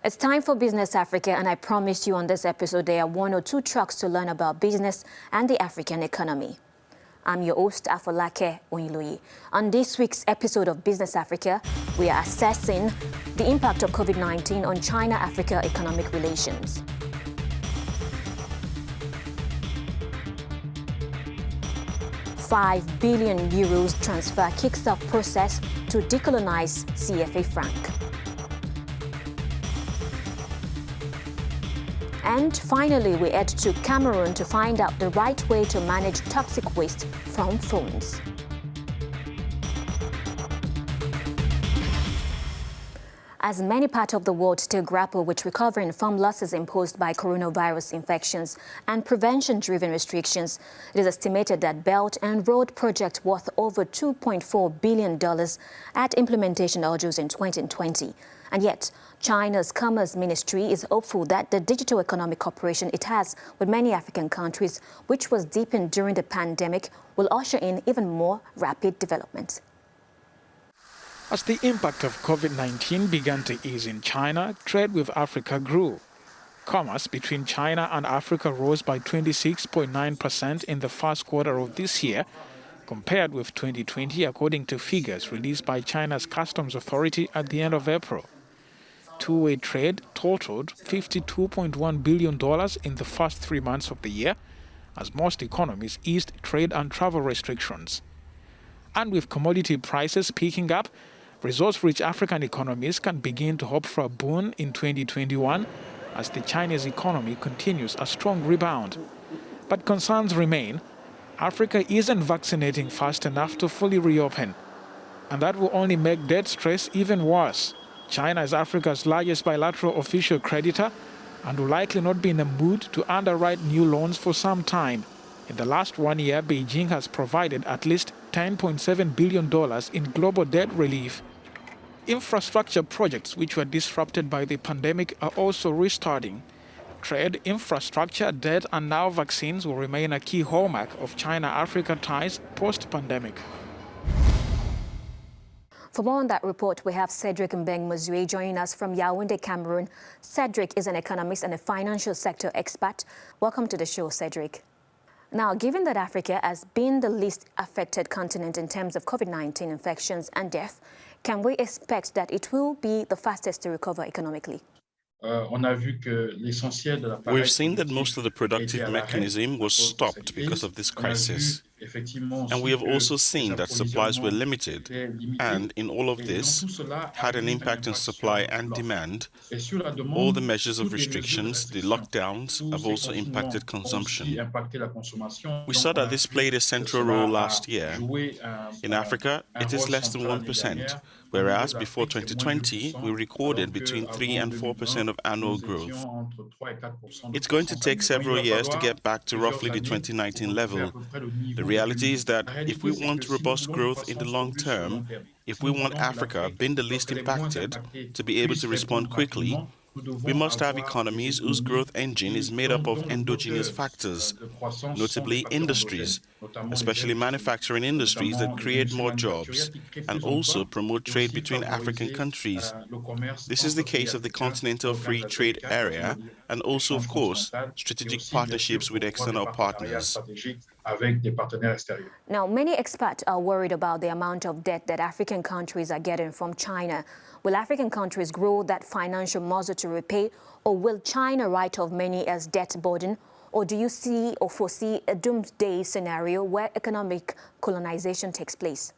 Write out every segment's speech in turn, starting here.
It's time for Business Africa, and I promised you on this episode there are 1 or 2 tracks to learn about business and the African economy. I'm your host, Afolake Onyiloye. On this week's episode of Business Africa, we are assessing the impact of Covid-19 on China-Africa economic relations. €5 billion transfer kicks off process to decolonize CFA franc. And finally, we head to Cameroon to find out the right way to manage toxic waste from phones. As many parts of the world still grapple with recovering from losses imposed by coronavirus infections and prevention-driven restrictions, it is estimated that Belt and Road project worth over $2.4 billion had implementation hurdles in 2020. And yet, China's Commerce Ministry is hopeful that the digital economic cooperation it has with many African countries, which was deepened during the pandemic, will usher in even more rapid development. As the impact of COVID-19 began to ease in China, trade with Africa grew. Commerce between China and Africa rose by 26.9% in the first quarter of this year, compared with 2020, according to figures released by China's Customs Authority at the end of April. Two-way trade totaled $52.1 billion in the first 3 months of the year, as most economies eased trade and travel restrictions. And with commodity prices picking up, resource-rich African economies can begin to hope for a boon in 2021 as the Chinese economy continues a strong rebound. But concerns remain. Africa isn't vaccinating fast enough to fully reopen, and that will only make debt stress even worse. China is Africa's largest bilateral official creditor and will likely not be in a mood to underwrite new loans for some time. In the last 1 year, Beijing has provided at least $10.7 billion in global debt relief. Infrastructure projects which were disrupted by the pandemic are also restarting. Trade, infrastructure, debt, and now vaccines will remain a key hallmark of China-Africa ties post-pandemic. For more on that report, we have Cedric Mbeng-Muzue joining us from Yaoundé, Cameroon. Cedric is an economist and a financial sector expert. Welcome to the show, Cedric. Now, given that Africa has been the least affected continent in terms of COVID-19 infections and death, can we expect that it will be the fastest to recover economically? We've seen that most of the productive mechanism was stopped because of this crisis. And we have also seen that supplies were limited, and in all of this had an impact on supply and demand. All the measures of restrictions, the lockdowns, have also impacted consumption. We saw that this played a central role last year. In Africa, it is less than 1%, whereas before 2020, we recorded between 3 and 4% of annual growth. It's going to take several years to get back to roughly the 2019 level. The reality is that if we want robust growth in the long term, if we want Africa, being the least impacted, to be able to respond quickly, we must have economies whose growth engine is made up of endogenous factors, notably industries, especially manufacturing industries that create more jobs and also promote trade between African countries. This is the case of the Continental Free Trade Area and also, of course, strategic partnerships with external partners. Now, many experts are worried about the amount of debt that African countries are getting from China. Will African countries grow that financial muscle to repay, or will China write off many as debt burden? Or do you see or foresee a doomsday scenario where economic colonization takes place?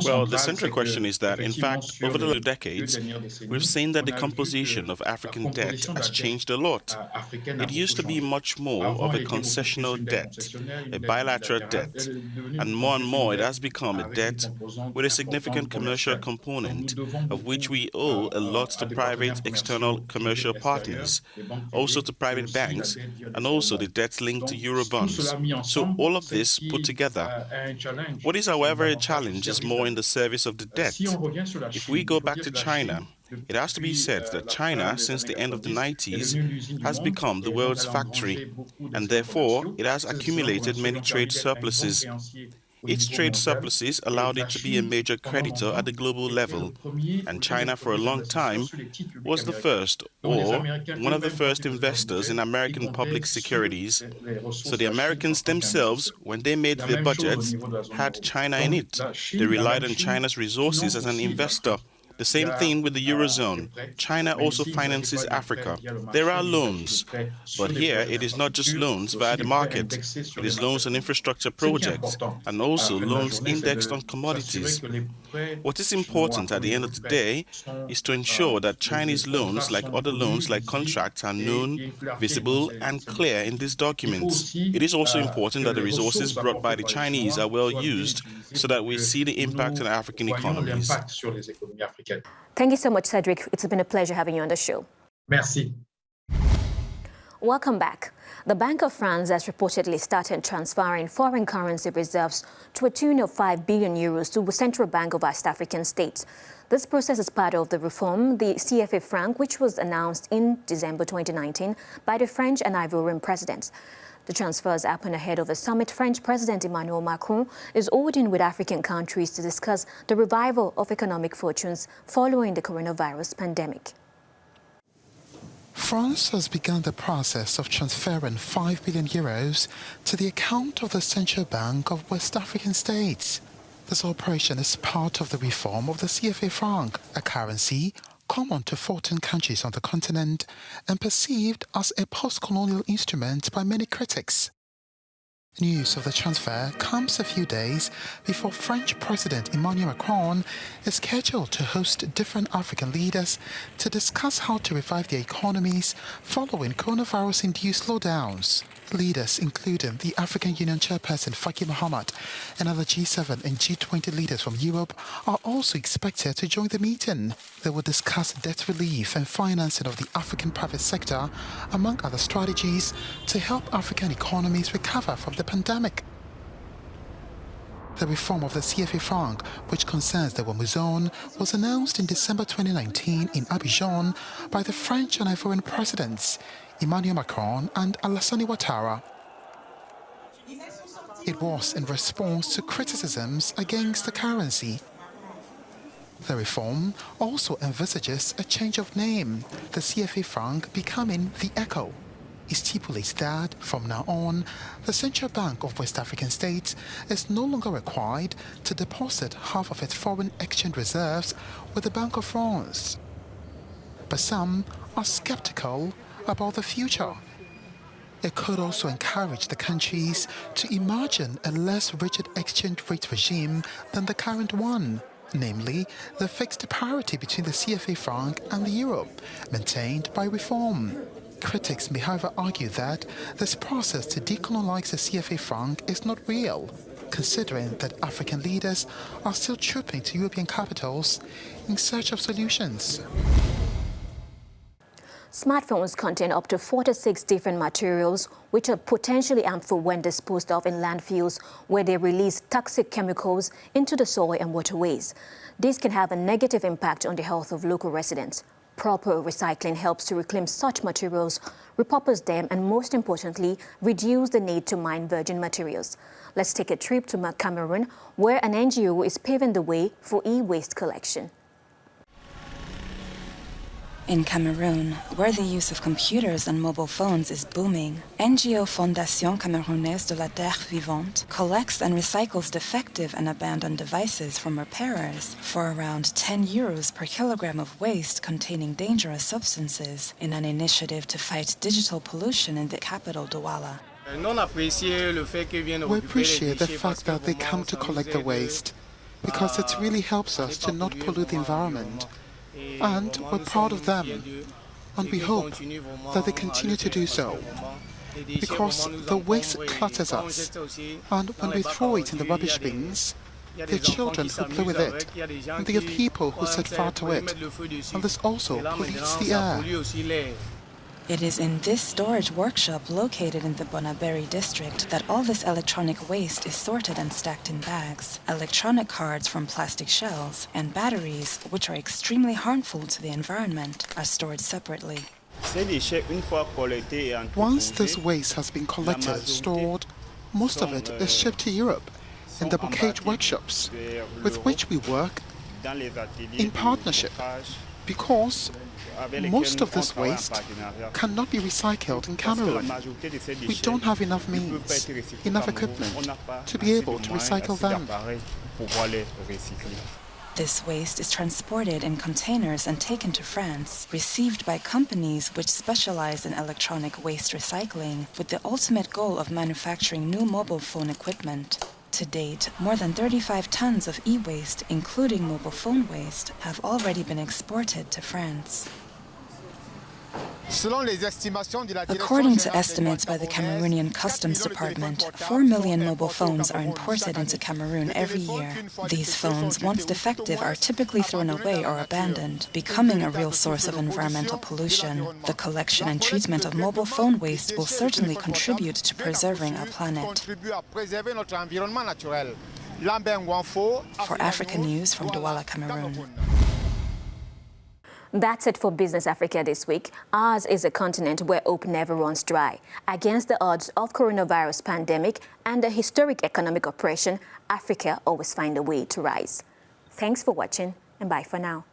Well, the central question is that, in fact, over the decades, we've seen that the composition of African debt has changed a lot. It used to be much more of a concessional debt, a bilateral debt, and more it has become a debt with a significant commercial component, of which we owe a lot to private external commercial partners, also to private banks, and also the debts linked to Eurobonds. So all of this put together. What is, however, a challenge is more in the service of the debt. If we go back to China, it has to be said that China, since the end of the 90s, has become the world's factory, and therefore it has accumulated many trade surpluses. Its trade surpluses allowed it to be a major creditor at the global level, and China for a long time was the first or one of the first investors in American public securities. So the Americans themselves, when they made their budgets, had China in it. They relied on China's resources as an investor. The same thing with the Eurozone. China also finances Africa. There are loans, but here it is not just loans via the market. It is loans on infrastructure projects and also loans indexed on commodities. What is important at the end of the day is to ensure that Chinese loans, like other loans like contracts, are known, visible and clear in these documents. It is also important that the resources brought by the Chinese are well used so that we see the impact on African economies. Thank you so much, Cedric. It's been a pleasure having you on the show. Merci. Welcome back. The Bank of France has reportedly started transferring foreign currency reserves to a tune of 5 billion euros to the Central Bank of West African states. This process is part of the reform, the CFA franc, which was announced in December 2019 by the French and Ivorian presidents. The transfers happen ahead of a summit French President Emmanuel Macron is holding with African countries to discuss the revival of economic fortunes following the coronavirus pandemic. France has begun the process of transferring 5 billion euros to the account of the Central Bank of West African states. This operation is part of the reform of the CFA franc, a currency common to 14 countries on the continent and perceived as a post-colonial instrument by many critics. News of the transfer comes a few days before French President Emmanuel Macron is scheduled to host different African leaders to discuss how to revive their economies following coronavirus-induced slowdowns. Leaders, including the African Union chairperson Faki Mahamat and other G7 and G20 leaders from Europe, are also expected to join the meeting. They will discuss debt relief and financing of the African private sector, among other strategies, to help African economies recover from the pandemic. The reform of the CFA franc, which concerns the Wemu zone, was announced in December 2019 in Abidjan by the French and Ivorian presidents, Emmanuel Macron and Alassane Ouattara. It was in response to criticisms against the currency. The reform also envisages a change of name, the CFA franc becoming the ECHO. It stipulates that, from now on, the Central Bank of West African states is no longer required to deposit half of its foreign exchange reserves with the Bank of France. But some are skeptical about the future. It could also encourage the countries to imagine a less rigid exchange rate regime than the current one, namely the fixed parity between the CFA franc and the euro, maintained by reform. Critics may however argue that this process to decolonize the CFA franc is not real, considering that African leaders are still trooping to European capitals in search of solutions. Smartphones contain up to 46 different materials which are potentially harmful when disposed of in landfills, where they release toxic chemicals into the soil and waterways. This can have a negative impact on the health of local residents. Proper recycling helps to reclaim such materials, repurpose them, and most importantly, reduce the need to mine virgin materials. Let's take a trip to Cameroon, where an NGO is paving the way for e-waste collection. In Cameroon, where the use of computers and mobile phones is booming, NGO Fondation Camerounaise de la Terre Vivante collects and recycles defective and abandoned devices from repairers for around 10 euros per kilogram of waste containing dangerous substances in an initiative to fight digital pollution in the capital, Douala. We appreciate the fact that they come to collect the waste, because it really helps us to not pollute the environment. And we're proud of them, and we hope that they continue to do so, because the waste clutters us, and when we throw it in the rubbish bins, there are children who play with it, and there are people who set fire to it, and this also pollutes the air. It is in this storage workshop located in the Bonaberi district that all this electronic waste is sorted and stacked in bags. Electronic cards from plastic shells and batteries, which are extremely harmful to the environment, are stored separately. Once this waste has been collected and stored, most of it is shipped to Europe. in the bouquet workshops, with which we work in partnership, because most of this waste cannot be recycled in Cameroon. We don't have enough means, enough equipment to be able to recycle them. This waste is transported in containers and taken to France, received by companies which specialize in electronic waste recycling, with the ultimate goal of manufacturing new mobile phone equipment. To date, more than 35 tons of e-waste, including mobile phone waste, have already been exported to France. According to estimates by the Cameroonian Customs Department, 4 million mobile phones are imported into Cameroon every year. These phones, once defective, are typically thrown away or abandoned, becoming a real source of environmental pollution. The collection and treatment of mobile phone waste will certainly contribute to preserving our planet. For Africanews from Douala, Cameroon. That's it for Business Africa this week. Ours is a continent where hope never runs dry. Against the odds of coronavirus pandemic and a historic economic oppression, Africa always finds a way to rise. Thanks for watching, and bye for now.